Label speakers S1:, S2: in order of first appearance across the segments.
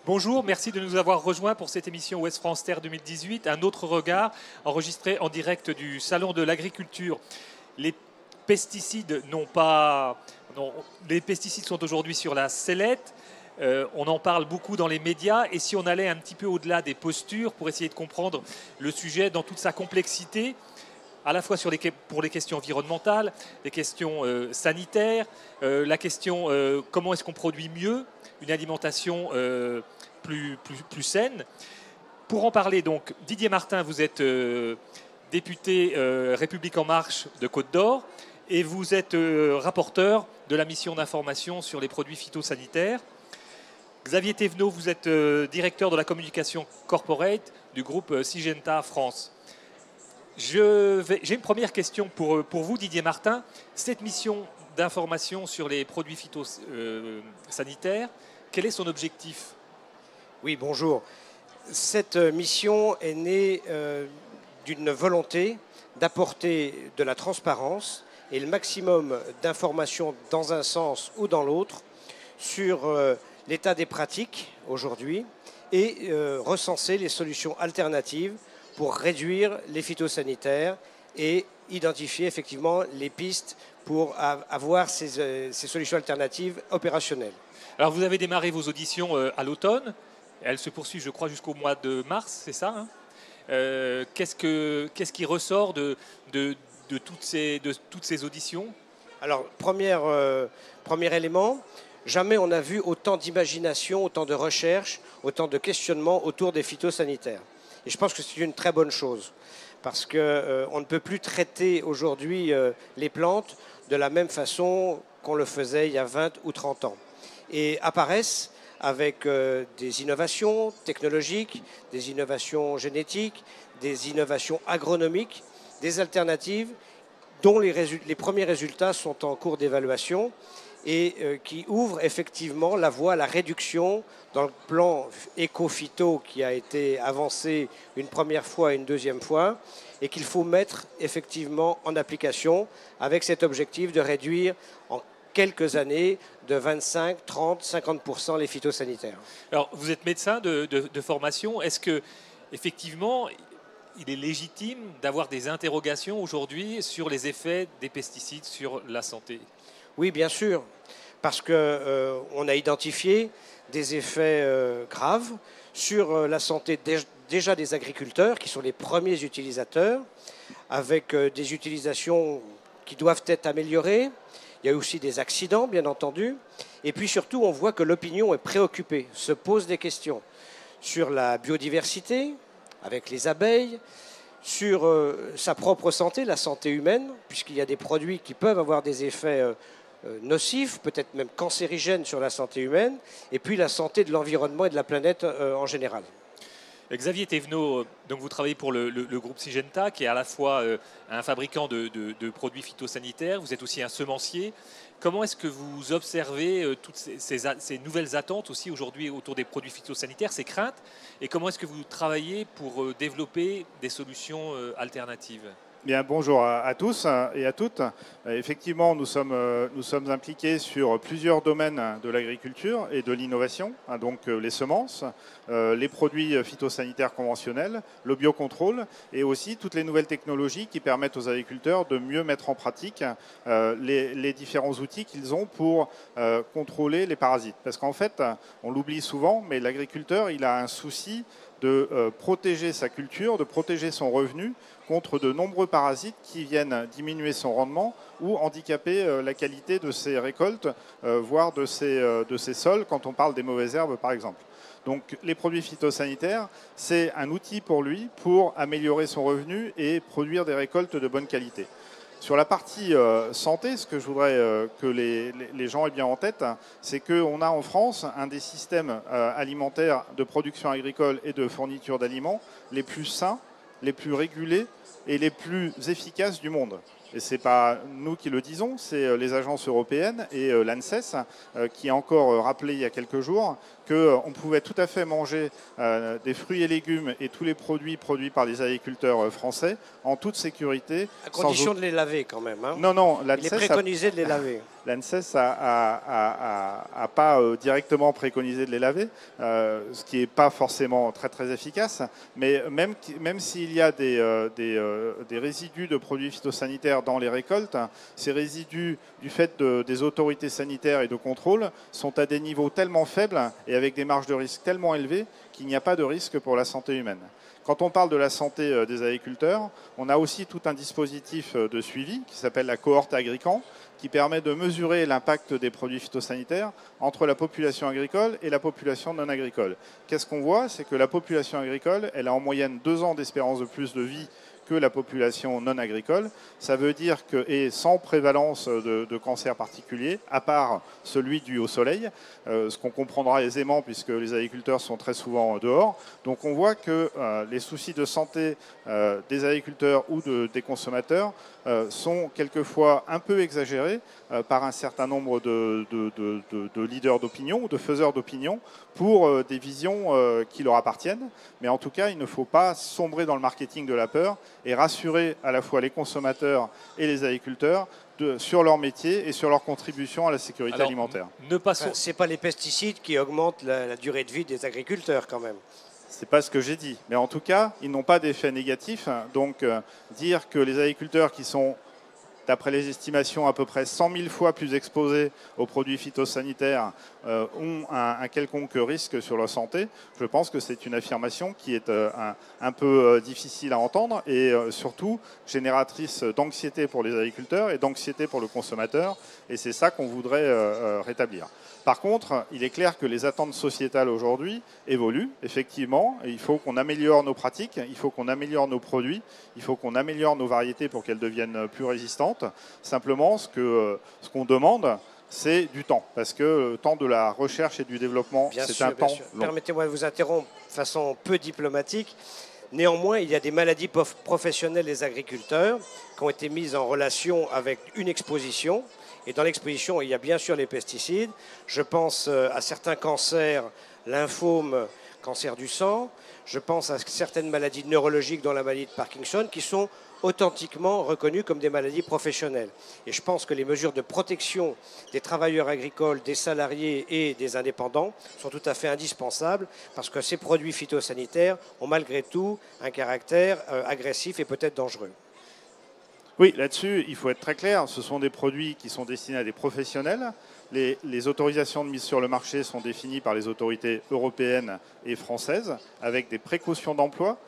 S1: Bonjour, merci de nous avoir rejoints pour cette émission Ouest France Terre 2018, un autre regard enregistré en direct du Salon de l'Agriculture. Les pesticides les pesticides sont aujourd'hui sur la sellette. On en parle beaucoup dans les médias, et si on allait un petit peu au-delà des postures pour essayer de comprendre le sujet dans toute sa complexité, à la fois pour les questions environnementales, les questions sanitaires, la question comment est-ce qu'on produit mieux une alimentation plus saine. Pour en parler, donc, Didier Martin, vous êtes député République En Marche de Côte d'Or, et vous êtes rapporteur de la mission d'information sur les produits phytosanitaires. Xavier Thévenot, vous êtes directeur de la communication corporate du groupe Syngenta France. J'ai une première question pour vous, Didier Martin. Cette mission d'information sur les produits phytosanitaires, quel est son objectif?
S2: Oui, bonjour. Cette mission est née d'une volonté d'apporter de la transparence et le maximum d'informations dans un sens ou dans l'autre sur l'état des pratiques aujourd'hui et recenser les solutions alternatives pour réduire les phytosanitaires et identifier effectivement les pistes pour avoir ces solutions alternatives opérationnelles.
S1: Alors vous avez démarré vos auditions à l'automne. Elles se poursuivent, je crois, jusqu'au mois de mars, c'est ça, hein? Qu'est-ce qui ressort de toutes ces auditions?
S2: Alors, premier élément, jamais on n'a vu autant d'imagination, autant de recherche, autant de questionnements autour des phytosanitaires. Et je pense que c'est une très bonne chose, parce qu'on ne peut plus traiter aujourd'hui les plantes de la même façon qu'on le faisait il y a 20 ou 30 ans. Et apparaissent avec des innovations technologiques, des innovations génétiques, des innovations agronomiques, des alternatives dont les premiers résultats sont en cours d'évaluation et qui ouvrent effectivement la voie à la réduction dans le plan éco-phyto qui a été avancé une première fois et une deuxième fois, et qu'il faut mettre effectivement en application avec cet objectif de réduire en quelques années de 25, 30, 50% les phytosanitaires.
S1: Alors, vous êtes médecin de formation. Est-ce que, effectivement, il est légitime d'avoir des interrogations aujourd'hui sur les effets des pesticides sur la santé?
S2: Oui, bien sûr, parce qu'on a identifié des effets graves sur la santé déjà des agriculteurs, qui sont les premiers utilisateurs, avec des utilisations qui doivent être améliorées. Il y a aussi des accidents, bien entendu. Et puis surtout, on voit que l'opinion est préoccupée, se pose des questions sur la biodiversité, avec les abeilles, sur sa propre santé, la santé humaine, puisqu'il y a des produits qui peuvent avoir des effets nocifs, peut-être même cancérigènes sur la santé humaine, et puis la santé de l'environnement et de la planète en général.
S1: Xavier Thévenot, donc vous travaillez pour le groupe Syngenta, qui est à la fois un fabricant de produits phytosanitaires, vous êtes aussi un semencier. Comment est-ce que vous observez toutes ces nouvelles attentes aussi aujourd'hui autour des produits phytosanitaires, ces craintes, et comment est-ce que vous travaillez pour développer des solutions alternatives?
S3: Bien, bonjour à tous et à toutes. Effectivement, nous sommes impliqués sur plusieurs domaines de l'agriculture et de l'innovation, donc les semences, les produits phytosanitaires conventionnels, le biocontrôle et aussi toutes les nouvelles technologies qui permettent aux agriculteurs de mieux mettre en pratique les différents outils qu'ils ont pour contrôler les parasites. Parce qu'en fait, on l'oublie souvent, mais l'agriculteur, il a un souci de protéger sa culture, de protéger son revenu contre de nombreux parasites qui viennent diminuer son rendement ou handicaper la qualité de ses récoltes, voire de ses sols, quand on parle des mauvaises herbes par exemple. Donc les produits phytosanitaires, c'est un outil pour lui pour améliorer son revenu et produire des récoltes de bonne qualité. Sur la partie santé, ce que je voudrais que les gens aient bien en tête, c'est qu'on a en France un des systèmes alimentaires de production agricole et de fourniture d'aliments les plus sains, les plus régulés et les plus efficaces du monde. et ce n'est pas nous qui le disons, c'est les agences européennes et l'ANSES qui a encore rappelé il y a quelques jours qu'on pouvait tout à fait manger des fruits et légumes et tous les produits produits par les agriculteurs français en toute sécurité.
S2: À condition de les laver quand même. Hein.
S3: Non, non,
S2: il est préconisé de les laver.
S3: L'ANSES n'a pas directement préconisé de les laver, ce qui n'est pas forcément très très efficace, mais même s'il y a des résidus de produits phytosanitaires dans les récoltes, ces résidus, du fait des autorités sanitaires et de contrôle, sont à des niveaux tellement faibles et avec des marges de risque tellement élevées qu'il n'y a pas de risque pour la santé humaine. Quand on parle de la santé des agriculteurs, on a aussi tout un dispositif de suivi qui s'appelle la cohorte Agrican, qui permet de mesurer l'impact des produits phytosanitaires entre la population agricole et la population non agricole. Qu'est-ce qu'on voit? C'est que la population agricole, elle a en moyenne 2 ans d'espérance de plus de vie que la population non agricole. Ça veut dire que, et sans prévalence de cancer particulier, à part celui dû au soleil, ce qu'on comprendra aisément puisque les agriculteurs sont très souvent dehors. Donc on voit que les soucis de santé des agriculteurs ou des consommateurs sont quelquefois un peu exagérés par un certain nombre de leaders d'opinion ou de faiseurs d'opinion pour des visions qui leur appartiennent. Mais en tout cas, il ne faut pas sombrer dans le marketing de la peur et rassurer à la fois les consommateurs et les agriculteurs sur leur métier et sur leur contribution à la sécurité alimentaire.
S2: Ce n'est pas les pesticides qui augmentent la durée de vie des agriculteurs quand même.
S3: Ce n'est pas ce que j'ai dit. Mais en tout cas, ils n'ont pas d'effet négatif. Donc, dire que les agriculteurs qui sont, d'après les estimations, à peu près 100 000 fois plus exposés aux produits phytosanitaires ont un quelconque risque sur leur santé, je pense que c'est une affirmation qui est un peu difficile à entendre et surtout génératrice d'anxiété pour les agriculteurs et d'anxiété pour le consommateur. Et c'est ça qu'on voudrait rétablir. Par contre, il est clair que les attentes sociétales aujourd'hui évoluent, effectivement. Et il faut qu'on améliore nos pratiques, il faut qu'on améliore nos produits, il faut qu'on améliore nos variétés pour qu'elles deviennent plus résistantes. Simplement, ce qu'on demande, c'est du temps. Parce que le temps de la recherche et du développement, c'est un temps long.
S2: Permettez-moi de vous interrompre de façon peu diplomatique. Néanmoins, il y a des maladies professionnelles des agriculteurs qui ont été mises en relation avec une exposition. Et dans l'exposition, il y a bien sûr les pesticides. Je pense à certains cancers, lymphome, cancer du sang. Je pense à certaines maladies neurologiques, dont la maladie de Parkinson, qui sont authentiquement reconnues comme des maladies professionnelles. Et je pense que les mesures de protection des travailleurs agricoles, des salariés et des indépendants sont tout à fait indispensables parce que ces produits phytosanitaires ont malgré tout un caractère agressif et peut-être dangereux.
S3: Oui, là-dessus, il faut être très clair. Ce sont des produits qui sont destinés à des professionnels. Les autorisations de mise sur le marché sont définies par les autorités européennes et françaises avec des précautions d'emploi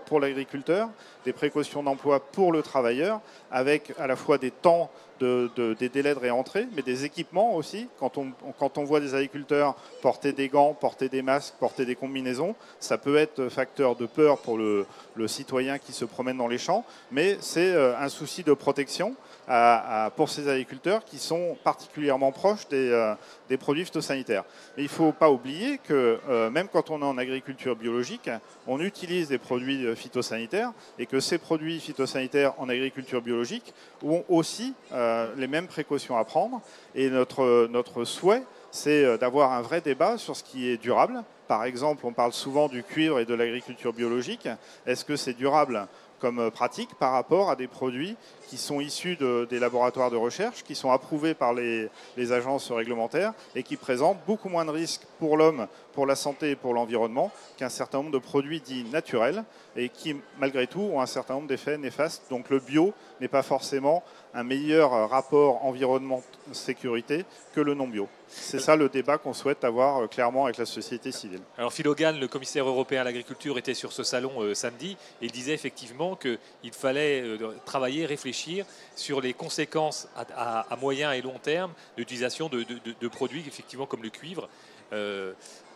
S3: pour l'agriculteur, des précautions d'emploi pour le travailleur, avec à la fois des temps, des délais de réentrée, mais des équipements aussi. Quand on voit des agriculteurs porter des gants, porter des masques, porter des combinaisons, ça peut être facteur de peur pour le citoyen qui se promène dans les champs, mais c'est un souci de protection pour ces agriculteurs qui sont particulièrement proches des produits phytosanitaires. Mais il ne faut pas oublier que même quand on est en agriculture biologique, on utilise des produits phytosanitaires et que ces produits phytosanitaires en agriculture biologique ont aussi les mêmes précautions à prendre. Et notre souhait, c'est d'avoir un vrai débat sur ce qui est durable. Par exemple, on parle souvent du cuivre et de l'agriculture biologique. Est-ce que c'est durable comme pratique par rapport à des produits qui sont issus des laboratoires de recherche, qui sont approuvés par les agences réglementaires et qui présentent beaucoup moins de risques pour l'homme, pour la santé et pour l'environnement qu'un certain nombre de produits dits naturels et qui, malgré tout, ont un certain nombre d'effets néfastes. Donc le bio n'est pas forcément un meilleur rapport environnement-sécurité que le non-bio. C'est ça le débat qu'on souhaite avoir clairement avec la société civile.
S1: Alors Phil Hogan, le commissaire européen à l'agriculture, était sur ce salon samedi et il disait effectivement qu'il fallait travailler, réfléchir sur les conséquences à moyen et long terme d'utilisation de produits effectivement comme le cuivre.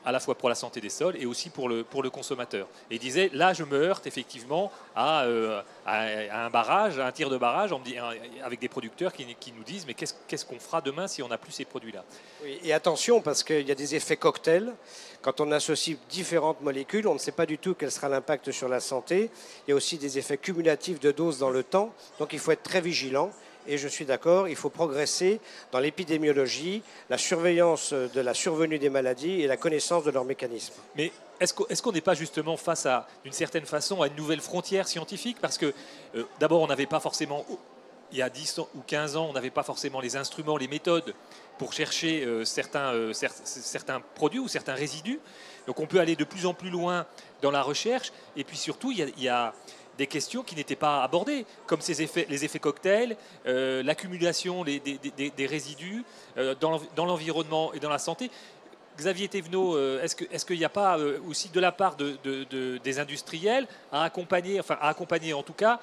S1: à la fois pour la santé des sols et aussi pour le consommateur. Et il disait, là je me heurte effectivement à un barrage, à un tir de barrage, avec des producteurs qui nous disent, mais qu'est-ce qu'on fera demain si on n'a plus ces produits-là?
S2: Oui, et attention, parce qu'il y a des effets cocktails. Quand on associe différentes molécules, on ne sait pas du tout quel sera l'impact sur la santé. Il y a aussi des effets cumulatifs de doses dans le temps. Donc il faut être très vigilant. Et je suis d'accord, il faut progresser dans l'épidémiologie, la surveillance de la survenue des maladies et la connaissance de leurs mécanismes.
S1: Mais est-ce qu'on n'est pas justement face à, d'une certaine façon, à une nouvelle frontière scientifique? Parce que d'abord, on n'avait pas forcément, il y a 10 ou 15 ans, on n'avait pas forcément les instruments, les méthodes pour chercher certains produits ou certains résidus. Donc on peut aller de plus en plus loin dans la recherche. Et puis surtout, il y a des questions qui n'étaient pas abordées, comme les effets cocktails, l'accumulation des résidus dans l'environnement et dans la santé. Xavier Thévenot, est-ce qu'il n'y a pas aussi de la part des industriels à accompagner en tout cas,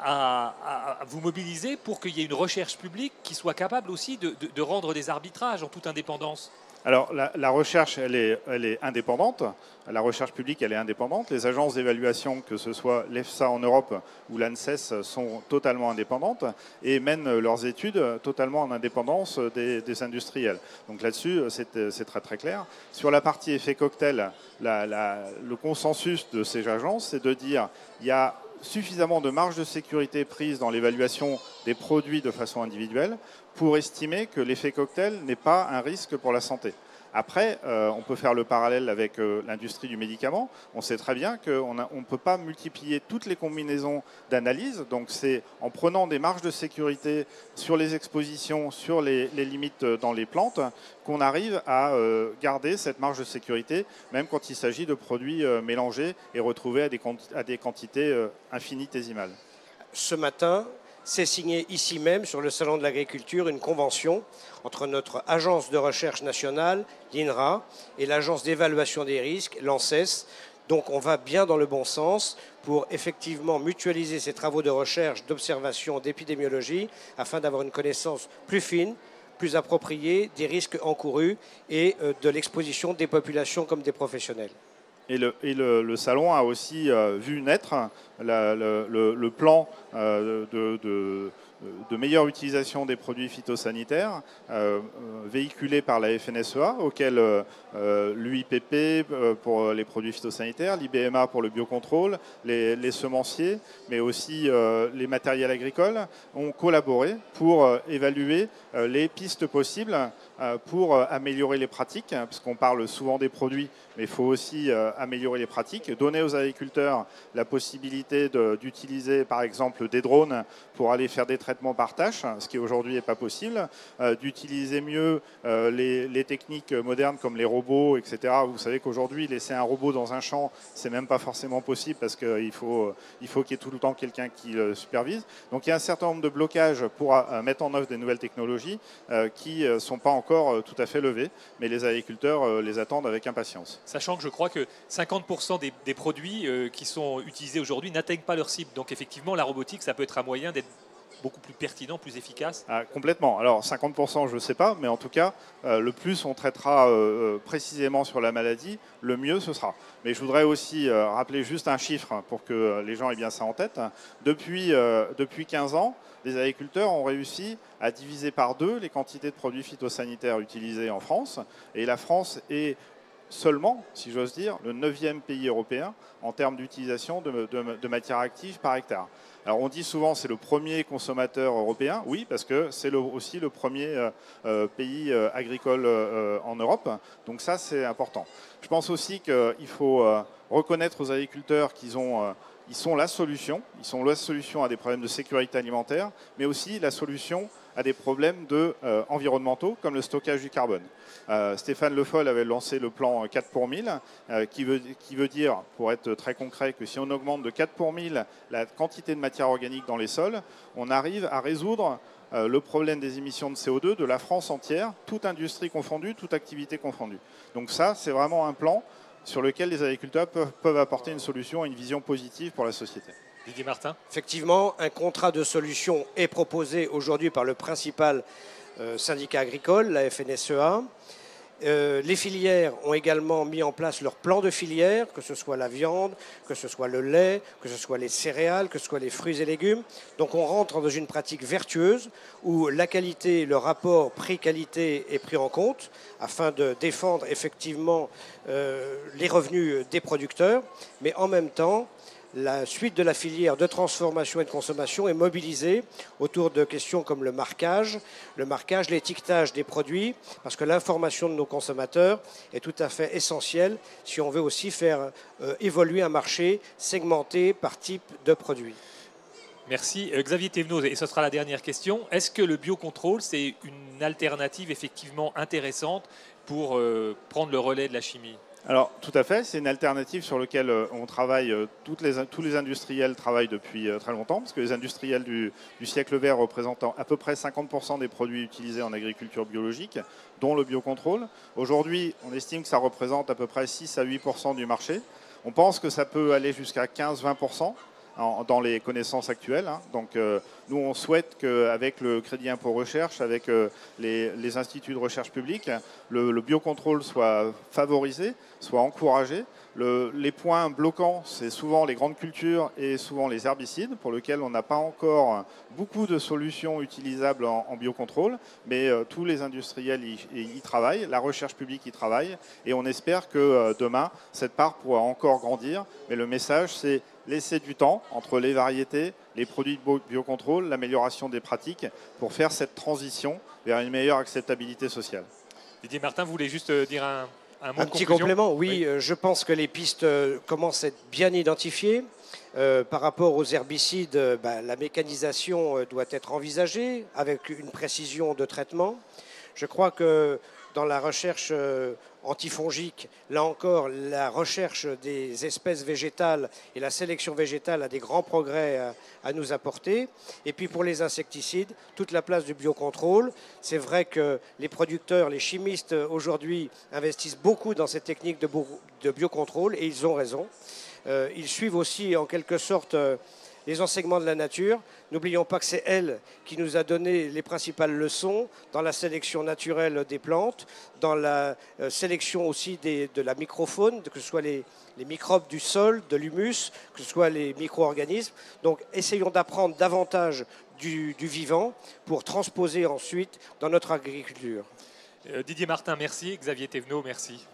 S1: à vous mobiliser pour qu'il y ait une recherche publique qui soit capable aussi de rendre des arbitrages en toute indépendance?
S3: Alors, la recherche, elle est indépendante. La recherche publique, elle est indépendante. Les agences d'évaluation, que ce soit l'EFSA en Europe ou l'ANSES, sont totalement indépendantes et mènent leurs études totalement en indépendance des industriels. Donc là-dessus, c'est très très clair. Sur la partie effet cocktail, le consensus de ces agences, c'est de dire il y a suffisamment de marge de sécurité prise dans l'évaluation des produits de façon individuelle pour estimer que l'effet cocktail n'est pas un risque pour la santé. Après, on peut faire le parallèle avec l'industrie du médicament. On sait très bien qu'on ne peut pas multiplier toutes les combinaisons d'analyse. Donc c'est en prenant des marges de sécurité sur les expositions, sur les limites dans les plantes, qu'on arrive à garder cette marge de sécurité, même quand il s'agit de produits mélangés et retrouvés à des quantités infinitésimales.
S2: Ce matin, c'est signé ici même, sur le Salon de l'Agriculture, une convention entre notre agence de recherche nationale, l'INRA, et l'agence d'évaluation des risques, l'ANSES. Donc on va bien dans le bon sens pour effectivement mutualiser ces travaux de recherche, d'observation, d'épidémiologie, afin d'avoir une connaissance plus fine, plus appropriée des risques encourus et de l'exposition des populations comme des professionnels.
S3: Et le salon a aussi vu naître le plan de meilleure utilisation des produits phytosanitaires véhiculé par la FNSEA, auquel l'UIPP pour les produits phytosanitaires, l'IBMA pour le biocontrôle, les semenciers, mais aussi les matériels agricoles ont collaboré pour évaluer les pistes possibles pour améliorer les pratiques, parce qu'on parle souvent des produits, mais il faut aussi améliorer les pratiques, donner aux agriculteurs la possibilité d'utiliser par exemple des drones pour aller faire des traitements par tâche, ce qui aujourd'hui n'est pas possible, d'utiliser mieux les techniques modernes comme les robots, etc. Vous savez qu'aujourd'hui, laisser un robot dans un champ, c'est même pas forcément possible parce qu'il faut qu'il y ait tout le temps quelqu'un qui le supervise. Donc il y a un certain nombre de blocages pour mettre en œuvre des nouvelles technologies qui ne sont pas encore tout à fait levés, mais les agriculteurs les attendent avec impatience.
S1: Sachant que je crois que 50% des produits qui sont utilisés aujourd'hui n'atteignent pas leur cible. Donc effectivement, la robotique, ça peut être un moyen d'être beaucoup plus pertinent, plus efficace.
S3: Complètement. Alors 50%, je ne sais pas, mais en tout cas, le plus on traitera précisément sur la maladie, le mieux ce sera. Mais je voudrais aussi rappeler juste un chiffre pour que les gens aient bien ça en tête. Depuis 15 ans, les agriculteurs ont réussi à diviser par 2 les quantités de produits phytosanitaires utilisés en France. Et la France est seulement, si j'ose dire, le 9e pays européen en termes d'utilisation de matières actives par hectare. Alors on dit souvent c'est le premier consommateur européen, oui, parce que c'est aussi le premier pays agricole en Europe, donc ça c'est important. Je pense aussi qu'il faut reconnaître aux agriculteurs qu'ils sont la solution, à des problèmes de sécurité alimentaire, mais aussi la solution à des problèmes environnementaux comme le stockage du carbone. Stéphane Le Foll avait lancé le plan 4 pour 1000 qui veut dire, pour être très concret, que si on augmente de 4 pour 1000 la quantité de matière organique dans les sols, on arrive à résoudre le problème des émissions de CO2 de la France entière, toute industrie confondue, toute activité confondue. Donc ça, c'est vraiment un plan sur lequel les agriculteurs peuvent apporter une solution et une vision positive pour la société.
S1: Didier Martin.
S2: Effectivement, un contrat de solution est proposé aujourd'hui par le principal syndicat agricole, la FNSEA. Les filières ont également mis en place leur plan de filière, que ce soit la viande, que ce soit le lait, que ce soit les céréales, que ce soit les fruits et légumes. Donc on rentre dans une pratique vertueuse où la qualité, le rapport prix-qualité est pris en compte afin de défendre effectivement les revenus des producteurs, mais en même temps, la suite de la filière de transformation et de consommation est mobilisée autour de questions comme le marquage, l'étiquetage des produits, parce que l'information de nos consommateurs est tout à fait essentielle si on veut aussi faire évoluer un marché segmenté par type de produit.
S1: Merci. Xavier Thévenot, et ce sera la dernière question. Est-ce que le biocontrôle, c'est une alternative effectivement intéressante pour prendre le relais de la chimie ?
S3: Alors, tout à fait, c'est une alternative sur laquelle on travaille, tous les industriels travaillent depuis très longtemps, parce que les industriels du siècle vert représentent à peu près 50% des produits utilisés en agriculture biologique, dont le biocontrôle. Aujourd'hui, on estime que ça représente à peu près 6 à 8% du marché. On pense que ça peut aller jusqu'à 15-20%. Dans les connaissances actuelles. Donc nous, on souhaite qu'avec le crédit impôt recherche, avec les instituts de recherche publique, le biocontrôle soit favorisé, soit encouragé. Les points bloquants, c'est souvent les grandes cultures et souvent les herbicides, pour lesquels on n'a pas encore beaucoup de solutions utilisables en biocontrôle, mais tous les industriels y travaillent, la recherche publique y travaille, et on espère que demain, cette part pourra encore grandir. Mais le message, c'est laisser du temps entre les variétés, les produits de biocontrôle, l'amélioration des pratiques pour faire cette transition vers une meilleure acceptabilité sociale.
S1: Didier Martin, vous voulez juste dire un mot de
S2: petit
S1: conclusion ?
S2: complément, oui, je pense que les pistes commencent à être bien identifiées. Par rapport aux herbicides, la mécanisation doit être envisagée avec une précision de traitement. Je crois que dans la recherche antifongique, là encore, la recherche des espèces végétales et la sélection végétale a des grands progrès à nous apporter. Et puis pour les insecticides, toute la place du biocontrôle. C'est vrai que les producteurs, les chimistes aujourd'hui investissent beaucoup dans ces techniques de biocontrôle et ils ont raison. Ils suivent aussi en quelque sorte les enseignements de la nature. N'oublions pas que c'est elle qui nous a donné les principales leçons dans la sélection naturelle des plantes, dans la sélection aussi de la microfaune, que ce soit les microbes du sol, de l'humus, que ce soit les micro-organismes. Donc essayons d'apprendre davantage du vivant pour transposer ensuite dans notre agriculture.
S1: Didier Martin, merci. Xavier Thévenot, merci.